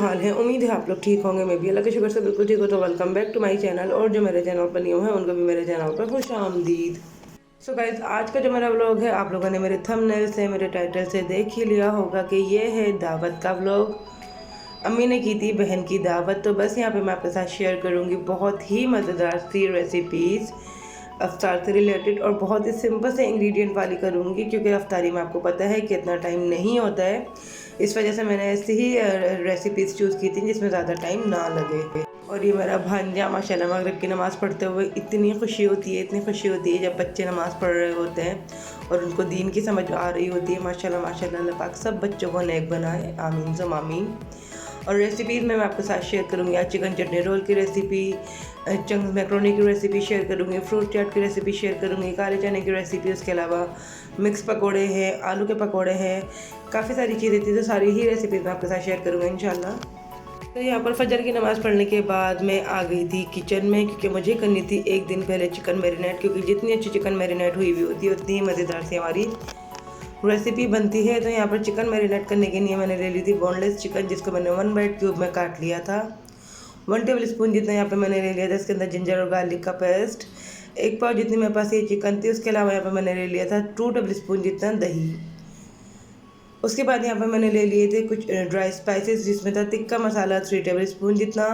हाल है। उम्मीद है आप लोग ठीक होंगे। मैं भी अल्लाह के शुक्र से बिल्कुल ठीक हूँ। तो welcome back to my channel, और जो मेरे चैनल पर न्यू है उनको भी मेरे चैनल पर खुशामदीद। सो गाइस, आज का जो मेरा व्लॉग है, आप लोगों ने मेरे थंबनेल से, मेरे टाइटल से देख ही लिया होगा कि ये है दावत का व्लॉग। अम्मी ने की थी बहन की दावत, तो बस यहाँ पे मैं आपके साथ शेयर करूँगी बहुत ही मज़ेदार सी रेसिपीज़ अफ्तार से रिलेटेड, और बहुत ही सिंपल से इंग्रेडिएंट वाली करूँगी, क्योंकि अफ्तारी में आपको पता है कि इतना टाइम नहीं होता है। इस वजह से मैंने ऐसी ही रेसिपीज़ चूज़ की थी जिसमें ज़्यादा टाइम ना लगे। और ये मेरा भांजा माशाल्लाह मगरिब की नमाज़ पढ़ते हुए, इतनी खुशी होती है, इतनी खुशी होती है जब बच्चे नमाज़ पढ़ रहे होते हैं और उनको दीन की समझ आ रही होती है। माशाल्लाह माशाल्लाह, अल्लाह पाक सब बच्चों को नेक बनाए, आमीन सम आमीन। और रेसिपीज़ में मैं आपके साथ शेयर करूँगी आज चिकन चटनी रोल की रेसिपी, चंक्स मैक्रोनी की रेसिपी शेयर करूँगी, फ्रूट चाट की रेसिपी शेयर करूँगी, काले चने की रेसिपी, उसके अलावा मिक्स पकोड़े हैं, आलू के पकोड़े हैं, काफ़ी सारी चीज़ें थी। तो सारी ही रेसिपीज़ मैं आपके साथ शेयर करूँगी इंशाल्लाह। तो यहाँ पर फजर की नमाज़ पढ़ने के बाद मैं आ गई थी किचन में, क्योंकि मुझे करनी थी एक दिन पहले चिकन मैरिनेट, क्योंकि जितनी अच्छी चिकन मैरिनेट हुई हुई होती है उतनी ही मज़ेदार सी हमारी रेसिपी बनती है। तो यहाँ पर चिकन मैरिनेट करने के लिए मैंने ले ली थी बोनलेस चिकन, जिसको मैंने 1 बाइट क्यूब में काट लिया था। 1 टेबल स्पून जितना यहाँ पे मैंने ले लिया था इसके अंदर जिंजर और गार्लिक का पेस्ट। 1 पाव जितनी मेरे पास ये चिकन थी। उसके अलावा यहाँ पे मैंने ले लिया था 2 टेबल स्पून जितना दही। उसके बाद यहाँ पे मैंने ले लिए थे कुछ ड्राई स्पाइसेस, जिसमें था तिक्का मसाला 3 टेबल स्पून जितना,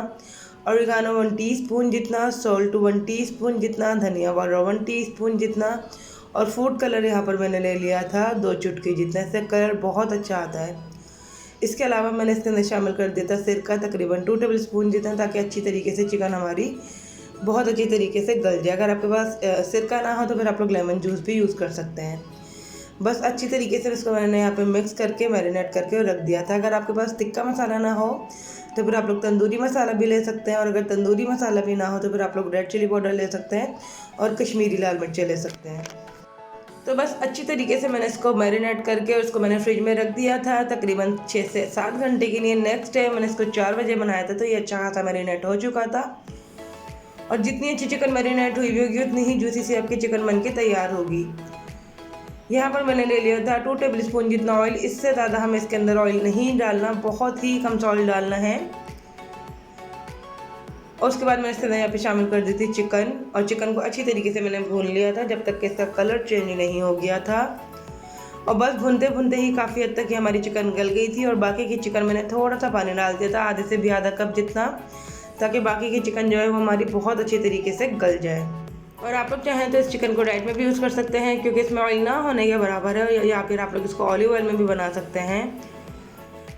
ऑरिगानो 1 टीस्पून जितना, सॉल्ट 1 टीस्पून जितना, धनिया पाउडर 1 टीस्पून जितना, और फूड कलर यहाँ पर मैंने ले लिया था 2 चुटकी जितना। इससे कलर बहुत अच्छा आता है। इसके अलावा मैंने इसके अंदर शामिल कर दिया था सिरका तकरीबन 2 टेबल स्पून जितना, ताकि अच्छी तरीके से चिकन हमारी बहुत अच्छी तरीके से गल जाए। अगर आपके पास सिरका ना हो तो फिर आप लोग लेमन जूस भी यूज़ कर सकते हैं। बस अच्छी तरीके से इसको मैंने यहाँ पे मिक्स करके मैरिनेट करके रख दिया था। अगर आपके पास तिक्का मसाला ना हो तो फिर आप लोग तंदूरी मसाला भी ले सकते हैं, और अगर तंदूरी मसाला भी ना हो तो फिर आप लोग रेड चिली पाउडर ले सकते हैं और कश्मीरी लाल मिर्चें ले सकते हैं। तो बस अच्छी तरीके से मैंने इसको मैरिनेट करके और इसको मैंने फ्रिज में रख दिया था तकरीबन 6 से 7 घंटे के लिए। नेक्स्ट डे मैंने इसको 4 बजे बनाया था, तो ये अच्छा खासा मैरिनेट हो चुका था। और जितनी अच्छी चिकन मैरिनेट हुई होगी उतनी ही जूसी सी आपकी चिकन बन के तैयार होगी। यहाँ पर मैंने ले लिया था 2 टेबल स्पून जितना ऑयल। इससे ज़्यादा हमें इसके अंदर ऑयल नहीं डालना, बहुत ही कम सा ऑयल डालना है। और उसके बाद मैंने इसके अंदर यहाँ पे शामिल कर दी थी चिकन, और चिकन को अच्छी तरीके से मैंने भून लिया था जब तक कि इसका कलर चेंज नहीं हो गया था। और बस भूनते भूनते ही काफ़ी हद तक हमारी चिकन गल गई थी, और बाकी की चिकन मैंने थोड़ा सा पानी डाल दिया था, आधे से भी आधा कप जितना, ताकि बाकी की चिकन जो है वो हमारी बहुत अच्छी तरीके से गल जाए। और आप लोग चाहें तो इस चिकन को डाइट में भी यूज़ कर सकते हैं, क्योंकि इसमें ऑयल ना होने के बराबर है, या फिर आप लोग इसको ऑलिव ऑयल में भी बना सकते हैं।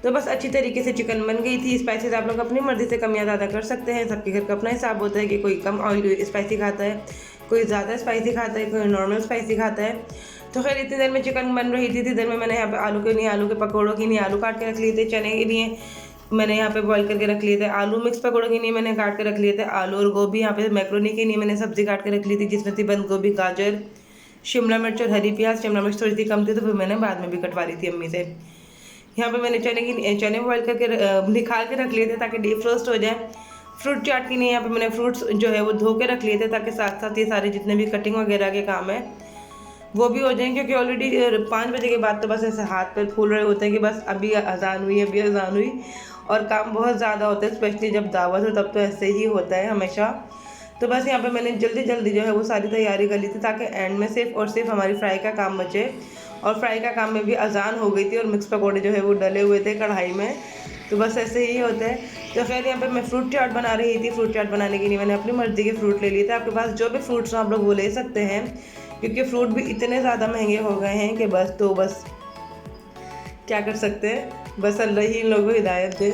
तो बस अच्छी तरीके से चिकन बन गई थी। स्पाइसेस आप लोग अपनी मर्ज़ी से कम या ज़्यादा कर सकते हैं। सबके घर का अपना हिसाब होता है कि कोई कम ऑयल स्पाइसी खाता है, कोई ज़्यादा स्पाइसी खाता है, कोई नॉर्मल स्पाइसी खाता है। तो खैर इतनी देर में चिकन बन रही थी, इतनी देर में मैंने यहाँ पे आलू के लिए, आलू के पकौड़ों के लिए आलू काट के रख लिए थे, चने के लिए मैंने यहाँ पे बॉईल करके रख लिए थे, आलू मिक्स पकौड़ों के लिए मैंने काट के रख लिए थे, आलू और गोभी, यहाँ पे मैक्रोनी के लिए मैंने सब्ज़ी काट के रख ली थी, जिसमें थी बंद गोभी, गाजर, शिमला मिर्च और हरी प्याज। शिमला मिर्च थोड़ी सी कम थी तो फिर मैंने बाद में भी कटवा ली थी अम्मी से। यहाँ पे मैंने चने बॉईल करके निकाल के रख लिए थे ताकि डीप रोस्ट हो जाए। फ्रूट चाट के लिए यहाँ पे मैंने फ्रूट्स जो है वो धो के रख लिए थे, ताकि साथ साथ ये सारे जितने भी कटिंग वगैरह के काम है वो भी हो जाएं, क्योंकि ऑलरेडी 5 बजे के बाद तो बस ऐसे हाथ पैर फूल रहे होते हैं कि बस अभी अजान हुई, अभी अजान हुई, और काम बहुत ज़्यादा होता है, स्पेशली जब दावत हो तब तो ऐसे ही होता है हमेशा। तो बस यहाँ पे मैंने जल्दी जल्दी जो है वो सारी तैयारी कर ली थी, ताकि एंड में सिर्फ और सिर्फ हमारी फ्राई का काम बचे। और फ्राई का काम में भी अजान हो गई थी और मिक्स पकौड़े जो है वो डले हुए थे कढ़ाई में। तो बस ऐसे ही होता है। तो खैर यहाँ पे मैं फ्रूट चाट बना रही थी। फ्रूट चाट बनाने के लिए मैंने अपनी मर्ज़ी के फ्रूट ले लिए थे। आपके पास जो भी फ्रूट्स हो आप लोग वो ले सकते हैं, क्योंकि फ्रूट भी इतने ज़्यादा महंगे हो गए हैं कि बस क्या कर सकते हैं, बस अल्लाह ही इन लोगों को हिदायत दे।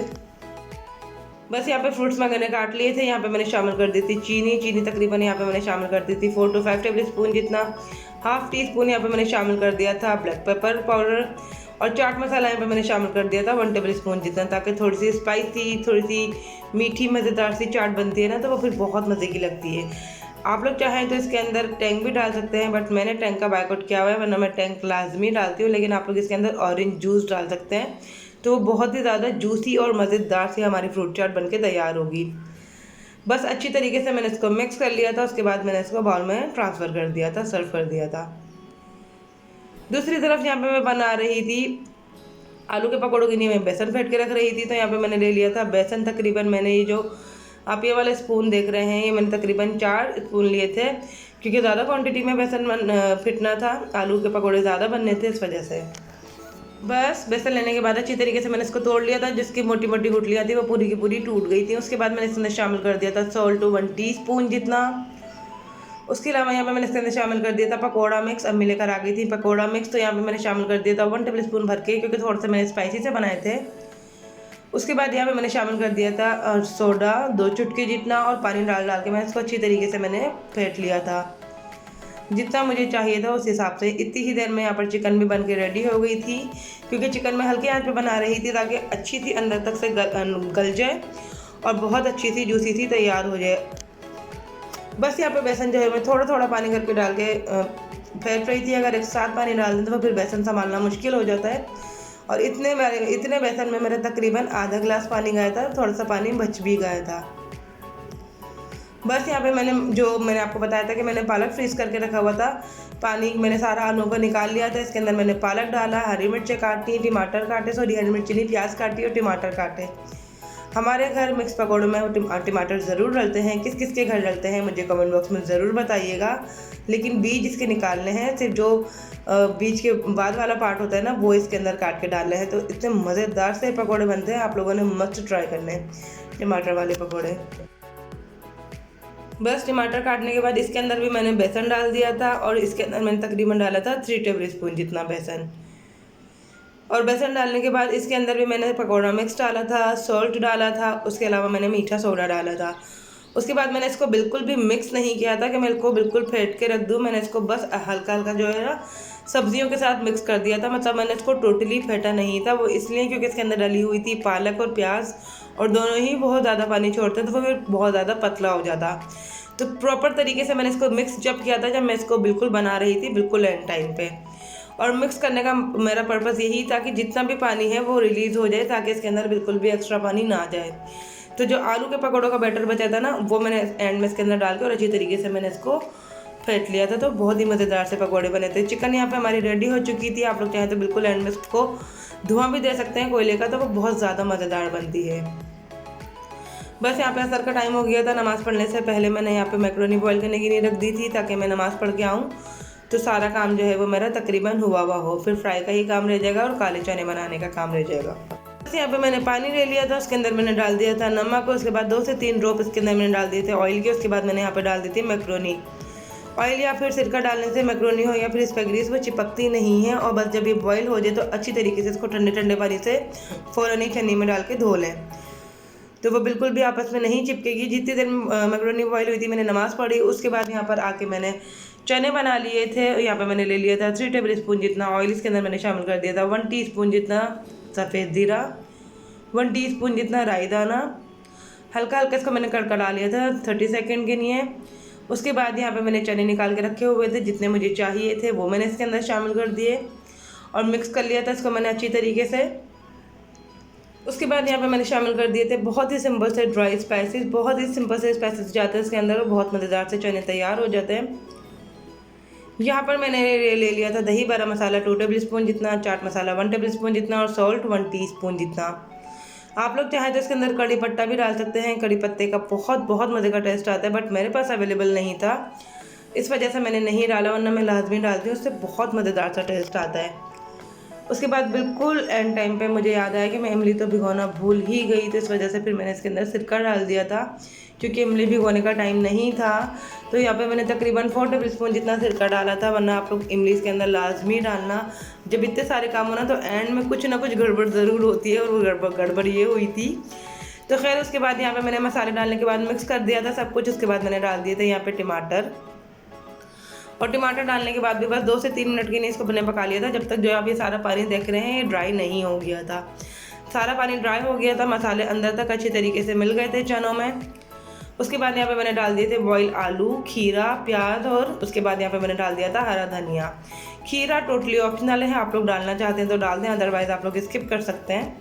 बस यहाँ पे फ्रूट्स मैंने काट लिए थे। यहाँ पे मैंने शामिल कर दी थी चीनी तकरीबन यहाँ पे मैंने शामिल कर दी थी 4 to 5 टेबल स्पून जितना। हाफ टी स्पून यहाँ पे मैंने शामिल कर दिया था ब्लैक पेपर पाउडर, और चाट मसाला यहाँ पे मैंने शामिल कर दिया था 1 टेबल स्पून जितना, ताकि थोड़ी सी स्पाइसी, थोड़ी सी मीठी मज़ेदार सी चाट बनती है ना, तो वो फिर बहुत मज़े की लगती है। आप लोग चाहें तो इसके अंदर टैंक भी डाल सकते हैं, बट मैंने टैंक का बायकॉट किया हुआ है, वरना मैं टैंक लाजमी डालती हूँ। लेकिन आप लोग इसके अंदर ऑरेंज जूस डाल सकते हैं, तो बहुत ही ज़्यादा जूसी और मज़ेदार सी हमारी फ्रूट चाट बनके तैयार होगी। बस अच्छी तरीके से मैंने इसको मिक्स कर लिया था। उसके बाद मैंने इसको बाउल में ट्रांसफ़र कर दिया था, सर्व कर दिया था। दूसरी तरफ यहाँ पे मैं बना रही थी आलू के पकौड़ों के लिए मैं बेसन फेंट के रख रही थी। तो यहाँ पे मैंने ले लिया था बेसन, तकरीबन मैंने ये जो आप ये वाले स्पून देख रहे हैं, ये मैंने तकरीबन 4 स्पून लिए थे, क्योंकि ज़्यादा क्वांटिटी में बेसन फिटना था, आलू के पकौड़े ज़्यादा बनने थे, इस वजह से। बस बेसन लेने के बाद अच्छी तरीके से मैंने इसको तोड़ लिया था, जिसकी मोटी मोटी गुठलियाँ थी वो पूरी की पूरी टूट गई थी। उसके बाद मैंने इसमें शामिल कर दिया था सॉल्ट 1 टीस्पून जितना। उसके अलावा यहाँ पे मैंने इसके अंदर शामिल कर दिया था पकौड़ा मिक्स। अम्मी लेकर आ गई थी पकौड़ा मिक्स, तो यहाँ पे मैंने शामिल कर दिया था 1 टेबल स्पून भर के, क्योंकि थोड़ा सा मैंने स्पाइसी से बनाए थे। उसके बाद यहाँ पे मैंने शामिल कर दिया था सोडा 2 चुटकी जितना, और पानी डाल डाल के मैंने इसको अच्छी तरीके से मैंने फेंट लिया था, जितना मुझे चाहिए था उस हिसाब से। इतनी ही देर में यहाँ पर चिकन भी बन के रेडी हो गई थी, क्योंकि चिकन मैं हल्की आंच पे बना रही थी ताकि अच्छी सी अंदर तक से गल जाए और बहुत अच्छी सी जूसी सी तैयार हो जाए। बस यहाँ पे बेसन जो है मैं थोड़ा थोड़ा पानी करके डाल के फेंट रही थी। अगर एक साथ पानी डाल दें तो फिर बेसन संभालना मुश्किल हो जाता है, और इतने बेसन में मेरा तकरीबन आधा गिलास पानी गया था, थोड़ा सा पानी बच भी गया था। बस यहाँ पे मैंने आपको बताया था कि मैंने पालक फ्रीज करके रखा हुआ था, पानी मैंने सारा आलू को निकाल लिया था। इसके अंदर मैंने पालक डाला, हरी मिर्चें काटी, टमाटर काटे, हरी मिर्ची नहीं प्याज काटी और टमाटर काटे। हमारे घर मिक्स पकौड़ों में टमाटर ज़रूर डलते हैं। किस किस के घर डलते हैं मुझे कमेंट बॉक्स में ज़रूर बताइएगा, लेकिन बीज इसके निकालने हैं, सिर्फ जो बीज के बाद वाला पार्ट होता है ना वो इसके अंदर काट के डालने हैं। तो इतने मज़ेदार से पकौड़े बनते हैं, आप लोगों ने मस्ट ट्राई करने हैं टमाटर वाले पकौड़े। बस टमाटर काटने के बाद इसके अंदर भी मैंने बेसन डाल दिया था, और इसके अंदर मैंने तकरीबन डाला था 3 टेबल स्पून जितना बेसन। और बेसन डालने के बाद इसके अंदर भी मैंने पकौड़ा मिक्स डाला था, सॉल्ट डाला था, उसके अलावा मैंने मीठा सोडा डाला था। उसके बाद मैंने इसको बिल्कुल भी मिक्स नहीं किया था कि मैं इसको बिल्कुल फेंट के रख दूँ। मैंने इसको बस हल्का हल्का जो है ना सब्जियों के साथ मिक्स कर दिया था, मतलब मैंने इसको टोटली फेंटा नहीं था। वो इसलिए क्योंकि इसके अंदर डली हुई थी पालक और प्याज, और दोनों ही बहुत ज़्यादा पानी छोड़ते तो फिर बहुत ज़्यादा पतला हो जाता। तो प्रॉपर तरीके से मैंने इसको मिक्स जब किया था, जब मैं इसको बिल्कुल बना रही थी, बिल्कुल एंड टाइम पे। और मिक्स करने का मेरा पर्पज़ यही था कि जितना भी पानी है वो रिलीज़ हो जाए, ताकि इसके अंदर बिल्कुल भी एक्स्ट्रा पानी ना जाए। तो जो आलू के पकौड़ों का बैटर बचा था ना, वो मैंने एंड में इसके अंदर डाल के और अच्छी तरीके से मैंने इसको फेंट लिया था। तो बहुत ही मज़ेदार से पकौड़े बने थे। चिकन यहाँ पे हमारी रेडी हो चुकी थी। आप लोग चाहें तो बिल्कुल एंड में इसको धुआं भी दे सकते हैं कोयले का, तो वो बहुत ज़्यादा मज़ेदार बनती है। बस यहाँ पे असर का टाइम हो गया था। नमाज़ पढ़ने से पहले मैंने यहाँ पे मैक्रोनी बॉईल करने के लिए रख दी थी, ताकि मैं नमाज़ पढ़ के आऊँ तो सारा काम जो है वो मेरा तकरीबन हुआ हो। फिर फ्राई का ही काम रह जाएगा और काले चने बनाने का काम रह जाएगा। बस यहाँ पे मैंने पानी ले लिया था, उसके अंदर मैंने डाल दिया था नमक, उसके बाद 2 से 3 ड्रॉप इसके अंदर मैंने डाल दिए थे ऑयल के। उसके बाद मैंने यहाँ पे डाल दी थी मैक्रोनी। ऑयल या फिर सिरका डालने से मैक्रोनी हो या फिर स्पैगेटीज़ वो चिपकती नहीं है। और बस जब ये बॉयल हो जाए तो अच्छी तरीके से इसको ठंडे ठंडे पानी से फ़ौरन ही छन्नी में डाल के धो लें, तो वो बिल्कुल भी आपस में नहीं चिपकेगी। जितनी देर मैक्रोनी बॉयल हुई थी मैंने नमाज़ पढ़ी। उसके बाद यहाँ पर आके मैंने चने बना लिए थे। यहाँ पे मैंने ले लिया था 3 टेबल स्पून जितना ऑयल। इसके अंदर मैंने शामिल कर दिया था 1 टीस्पून जितना सफ़ेद जीरा, 1 टीस्पून जितना राई दाना। हल्का हल्का इसको मैंने कड़कड़ा लिया था 30 सेकंड के लिए। उसके बाद यहाँ पे मैंने चने निकाल के रखे हुए थे, जितने मुझे चाहिए थे वो मैंने इसके अंदर शामिल कर दिए और मिक्स कर लिया था इसको मैंने अच्छी तरीके से। उसके बाद यहाँ पे मैंने शामिल कर दिए थे बहुत ही सिंपल से ड्राई स्पाइसेस। बहुत ही सिंपल से स्पाइसेस जाते हैं इसके अंदर और बहुत मज़ेदार से चने तैयार हो जाते हैं। यहाँ पर मैंने ले लिया था दही बड़ा मसाला 2 टेबल स्पून जितना, चाट मसाला 1 टेबल स्पून जितना, और सॉल्ट 1 टीस्पून जितना। आप लोग चाहें तो इसके अंदर कड़ी पत्ता भी डाल सकते हैं। कड़ी पत्ते का बहुत मज़े का टेस्ट आता है, बट मेरे पास अवेलेबल नहीं था, इस वजह से मैंने नहीं डाला, वरना मैं लाजमी डालती हूँ, उससे बहुत मज़ेदार सा टेस्ट आता है। उसके बाद बिल्कुल एंड टाइम पे मुझे याद आया कि मैं इमली तो भिगोना भूल ही गई, तो इस वजह से फिर मैंने इसके अंदर सिरका डाल दिया था, क्योंकि इमली भिगोने का टाइम नहीं था। तो यहाँ पे मैंने तकरीबन 4 टेबल स्पून जितना सिरका डाला था, वरना आप लोग इमली इसके अंदर लाजमी डालना। जब इतने सारे काम हो ना तो एंड में कुछ ना कुछ गड़बड़ ज़रूर होती है, और वो गड़बड़ ये हुई थी। तो खैर उसके बाद यहाँ पे मैंने मसाले डालने के बाद मिक्स कर दिया था सब कुछ। उसके बाद मैंने डाल दिए थे यहाँ पे टमाटर, और टमाटर डालने के बाद भी बस 2 से 3 मिनट के लिए इसको बने पका लिया था, जब तक जो आप ये सारा पानी देख रहे हैं ये ड्राई नहीं हो गया था। सारा पानी ड्राई हो गया था, मसाले अंदर तक अच्छी तरीके से मिल गए थे चनों में। उसके बाद यहाँ पे मैंने डाल दिए थे बॉयल आलू, खीरा, प्याज, और उसके बाद यहाँ पे मैंने डाल दिया था हरा धनिया। खीरा टोटली ऑप्शनल है, आप लोग डालना चाहते हैं तो डाल दें, अदरवाइज़ आप लोग स्किप कर सकते हैं।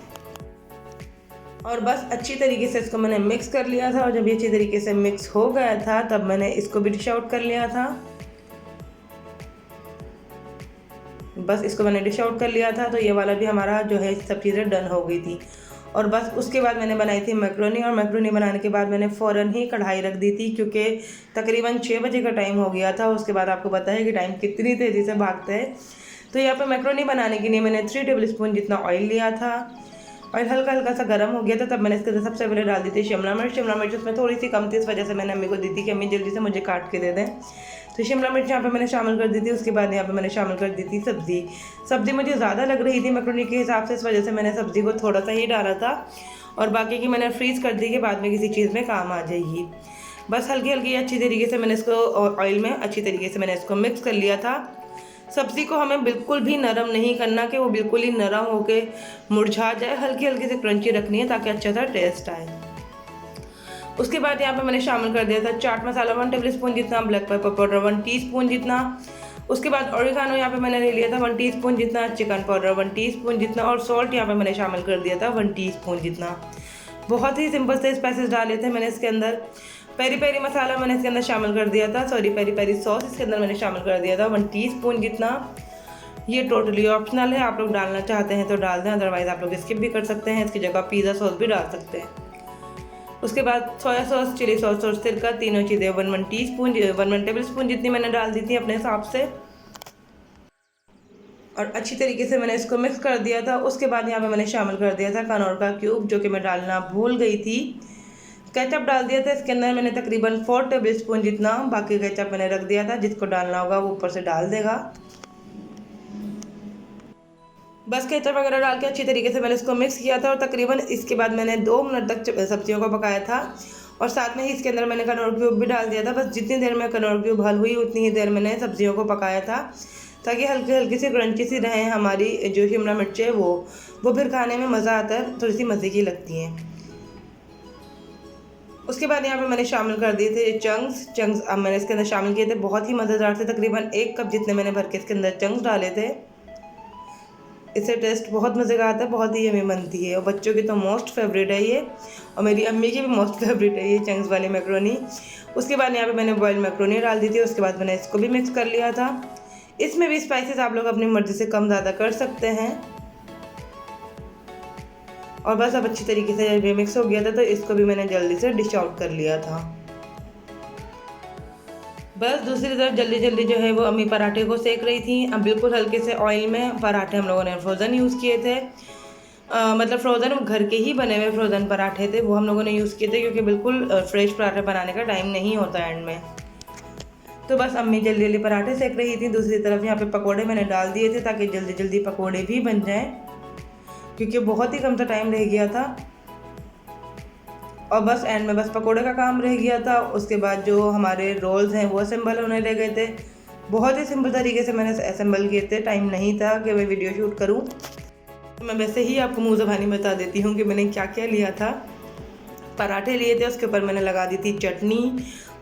और बस अच्छी तरीके से इसको मैंने मिक्स कर लिया था, और जब ये अच्छी तरीके से मिक्स हो गया था तब मैंने इसको भी डिश आउट कर लिया था। बस इसको मैंने डिश आउट कर लिया था। तो ये वाला भी हमारा जो है सब चीज़ें डन हो गई थी। और बस उसके बाद मैंने बनाई थी मैक्रोनी, और मैक्रोनी बनाने के बाद मैंने फ़ौरन ही कढ़ाई रख दी थी, क्योंकि तकरीबन 6 बजे का टाइम हो गया था। उसके बाद आपको पता है कि टाइम कितनी तेज़ी से भागता है। तो यहाँ पर मैक्रोनी बनाने के लिए मैंने 3 टेबल स्पून जितना ऑयल लिया था। ऑयल हल्का हल्का सा गर्म हो गया था, तब मैंने इसके अंदर सबसे पहले डाल दी थी शिमला मिर्च। शिमला मिर्च उसमें थोड़ी सी कम थी, इस वजह से मैंने अम्मी को दी थी कि अम्मी जल्दी से मुझे काट के दे दें। तो शिमला मिर्च यहाँ पे मैंने शामिल कर दी थी। उसके बाद यहाँ पे मैंने शामिल कर दी थी सब्ज़ी मुझे ज़्यादा लग रही थी मैक्रोनी के हिसाब से, इस वजह से मैंने सब्ज़ी को थोड़ा सा ही डाला था, और बाकी की मैंने फ्रीज़ कर दी कि बाद में किसी चीज़ में काम आ जाएगी। बस हल्की हल्की अच्छी तरीके से मैंने इसको ऑयल में अच्छी तरीके से मैंने इसको मिक्स कर लिया था। सब्ज़ी को हमें बिल्कुल भी नरम नहीं करना कि वो बिल्कुल ही नरम होके मुरझा जाए, हल्की हल्की से क्रंची रखनी है ताकि अच्छा सा टेस्ट आए। उसके बाद यहाँ पे मैंने शामिल कर दिया था चाट मसाला 1 टेबल स्पून जितना, ब्लैक पेपर पाउडर 1 टीस्पून जितना। उसके बाद ऑरिगानो यहाँ पे मैंने ले लिया था 1 टीस्पून जितना, चिकन पाउडर 1 टीस्पून जितना, और सॉल्ट यहाँ पे मैंने शामिल कर दिया था 1 टीस्पून जितना। बहुत ही सिंपल से स्पाइसेस डाले थे मैंने इसके अंदर। पेरी पेरी मसाला मैंने इसके अंदर शामिल कर दिया था, पेरी पेरी सॉस इसके अंदर मैंने शामिल कर दिया था 1 टीस्पून जितना। ये टोटली ऑप्शनल है, आप लोग डालना चाहते हैं तो डाल दें, अदरवाइज़ आप लोग स्किप भी कर सकते हैं। इसकी जगह पिज़्ज़ा सॉस भी डाल सकते हैं। उसके बाद सोया सॉस, चिली सॉस और सिरका, तीनों चीज़ें 1 टेबल स्पून जितनी मैंने डाल दी थी अपने हिसाब से, और अच्छी तरीके से मैंने इसको मिक्स कर दिया था। उसके बाद यहाँ पे मैंने शामिल कर दिया था कनौर का क्यूब, जो कि मैं डालना भूल गई थी। केचप डाल दिया था इसके अंदर मैंने तकरीबन 4 टेबल स्पून जितना, बाकी केचप मैंने रख दिया था, जिसको डालना होगा वो ऊपर से डाल देगा। बस केचप वगैरह डाल के अच्छी तरीके से मैंने इसको मिक्स किया था, और तकरीबन इसके बाद मैंने 2 मिनट तक सब्जियों को पकाया था, और साथ में ही इसके अंदर मैंने कनौर क्यूब भी डाल दिया था। बस जितनी देर में कनौर क्यूब हल हुई उतनी ही देर मैंने सब्जियों को पकाया था, ताकि हल्की हल्की सी क्रंची सी रहें हमारी जो शिमला मिर्च है वो फिर खाने में मज़ा आता है, थोड़ी सी मज़े की लगती हैं। उसके बाद यहाँ पे मैंने शामिल कर दिए थे चंक्स। अब मैंने इसके अंदर शामिल किए थे, बहुत ही मज़ेदार थे, तकरीबन 1 कप जितने मैंने भर के इसके अंदर चंक्स डाले थे। इससे टेस्ट बहुत मज़े का आता है, बहुत ही यम्मी बनती है, और बच्चों की तो मोस्ट फेवरेट है ये, और मेरी अम्मी की भी मोस्ट फेवरेट है ये चंक्स वाली मैक्रोनी। उसके बाद यहाँ पे मैंने बॉइल्ड मैक्रोनी डाल दी थी। उसके बाद मैंने इसको भी मिक्स कर लिया था। इसमें भी स्पाइसेस आप लोग अपनी मर्ज़ी से कम ज़्यादा कर सकते हैं। और बस अब अच्छी तरीके से जब ये मिक्स हो गया था, तो इसको भी मैंने जल्दी से डिश आउट कर लिया था। बस दूसरी तरफ जल्दी जल्दी जो है वो अम्मी पराठे को सेक रही थी। अब बिल्कुल हल्के से ऑयल में पराठे हम लोगों ने फ्रोज़न यूज़ किए थे, मतलब फ्रोज़न घर के ही बने हुए फ्रोज़न पराठे थे, वो हम लोगों ने यूज़ किए थे, क्योंकि बिल्कुल फ्रेश पराठे बनाने का टाइम नहीं होता एंड में। तो बस अम्मी जल्दी जल्दी पराठे सेक रही थी। दूसरी तरफ यहाँ पे पकोड़े मैंने डाल दिए थे, ताकि जल्दी जल्दी पकोड़े भी बन जाएं, क्योंकि बहुत ही कम सा टाइम रह गया था। और बस एंड में बस पकोड़े का काम रह गया था। उसके बाद जो हमारे रोल्स हैं वो असेंबल होने रह गए थे। बहुत ही सिंपल तरीके से मैंने असेंबल किए थे, टाइम नहीं था कि मैं वीडियो शूट करूं। तो मैं वैसे ही आपको मुँह ज़बानी बता देती हूँ कि मैंने क्या क्या लिया था। पराठे लिए थे, उसके ऊपर मैंने लगा दी थी चटनी,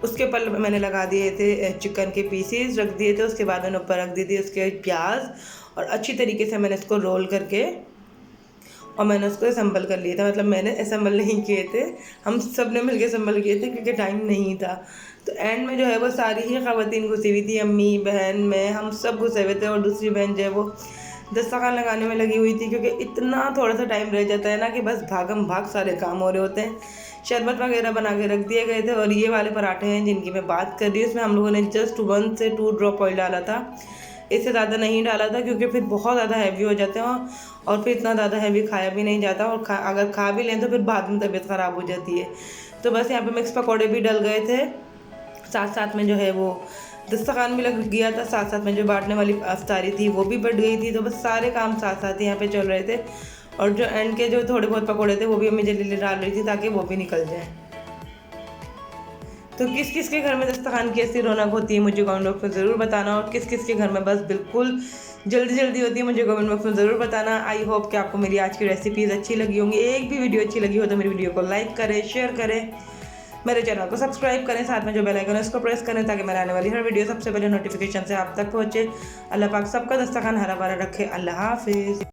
उसके ऊपर मैंने लगा दिए थे चिकन के पीसेस रख दिए थे। उसके बाद मैंने ऊपर रख दी थी उसके प्याज, और अच्छी तरीके से मैंने इसको रोल करके और मैंने उसको असेंबल कर लिया था। मतलब मैंने असेंबल नहीं किए थे, हम सब ने मिलकर असेंबल किए थे, क्योंकि टाइम नहीं था। तो एंड में जो है वो सारी ही ख़वातीन घुसी हुई थी, अम्मी, बहन, मैं, हम सब घुसे हुए थे, और दूसरी बहन जो है वो दस्तरखान लगाने में लगी हुई थी, क्योंकि इतना थोड़ा सा टाइम रह जाता है ना कि बस भागम भाग सारे काम हो रहे होते हैं। शरबत वगैरह बना के रख दिए गए थे। और ये वाले पराठे हैं जिनकी मैं बात कर रही हूँ, इसमें हम लोगों ने जस्ट 1 से 2 ड्रॉप ऑयल डाला था, इससे ज़्यादा नहीं डाला था, क्योंकि फिर बहुत ज़्यादा हैवी हो जाते हैं, और फिर इतना ज़्यादा हैवी खाया भी नहीं जाता, और अगर खा भी लें तो फिर बाद में तबीयत ख़राब हो जाती है। तो बस यहाँ पे मिक्स पकौड़े भी डल गए थे, साथ साथ में जो है वो दस्तरखान भी लग गया था, साथ साथ में जो बांटने वाली अफ्तारी थी वो भी बढ़ गई थी। तो बस सारे काम साथ साथ ही यहाँ पे चल रहे थे, और जो एंड के जो थोड़े बहुत पकौड़े थे वो भी अम्मी जल्दी डाल रही थी, ताकि वो भी निकल जाए। तो किस किस के घर में दस्तरखान की ऐसी रौनक होती है मुझे कमेंट बॉक्स में ज़रूर बताना, और किस किस के घर में बस बिल्कुल जल्दी जल्दी होती है मुझे कमेंट बॉक्स में ज़रूर बताना। आई होप कि आपको मेरी आज की रेसिपीज़ अच्छी लगी होंगी। एक भी वीडियो अच्छी लगी हो तो मेरी वीडियो को लाइक करें, शेयर करें, मेरे चैनल को सब्सक्राइब करें, साथ में जो बेल आइकन है उसको प्रेस करें, ताकि मेरे आने वाली हर वीडियो सबसे पहले नोटिफिकेशन से आप तक पहुँचे। अल्लाह पाक सबका दस्तरखान हरा भरा रखे। अल्लाह हाफिज़।